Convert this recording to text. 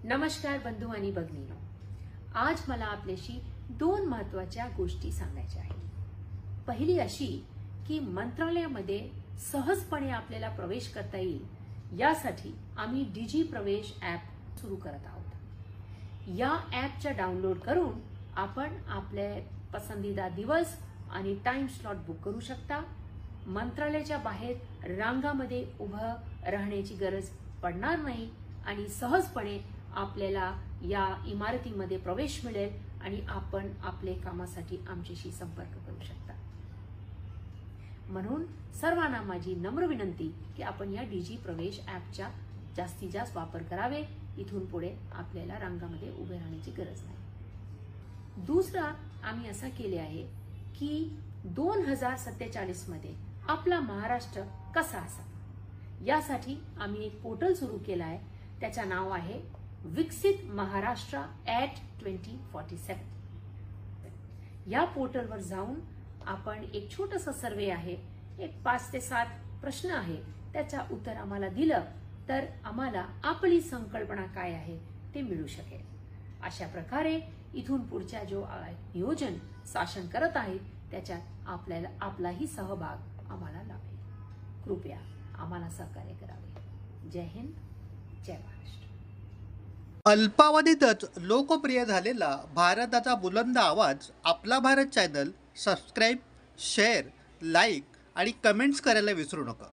नमस्कार बंधू आणि भगिनींनो, आज मला आपल्याशी दोन महत्त्वाच्या गोष्टी सांगायच्या आहेत। पहिली अशी की मंत्रालयामध्ये सहजपणे आपल्याला प्रवेश करता येईल यासाठी आम्ही डीजी प्रवेश ॲप सुरू करत आहोत। या ॲपचा डाउनलोड करून आपण आपले पसंदीदा दिवस आणि टाइम स्लॉट बुक करू शकता। मंत्रालयाच्या बाहेर रांगामध्ये उभं राहण्याची गरज पडणार नाही आणि सहजपणे आपल्याला या इमारतीमध्ये प्रवेश मिळेल आणि आपण आपले कामासाठी आमच्याशी संपर्क करू शकता। म्हणून सर्वांना माझी नम्र विनंती की आपण या डीजी प्रवेश ॲपचा जास्तीत जास्त वापर करावे। इथून पुढे आपल्याला रांगामध्ये उभे राहण्याची गरज नाही। दुसरा आम्ही असं केले आहे की 2047 मध्ये आपला महाराष्ट्र कसा असावा यासाठी आम्ही एक पोर्टल सुरू केला आहे। त्याचं नाव आहे विकसित महाराष्ट्र @2047। या पोर्टलवर जाऊन आपण एक छोटासा सर्वे आहे, एक 5 ते 7 प्रश्न आहे, त्याचा उत्तर आम्हाला दिलं तर आम्हाला आपली संकल्पना काय आहे ते मिळू शकेल। अशा प्रकारे इथून पुढच्या जो नियोजन शासन करत आहे त्याच्यात आपलाही सहभाग आम्हाला लाभेल। कृपया आम्हाला सहकार्य करावे। जय हिंद, जय महाराष्ट्र। अल्पावधीतच लोकप्रिय झालेला भारताचा बुलंद आवाज आपला Bharat channel subscribe, share, like आणि कमेंट्स करायला विसरू नका।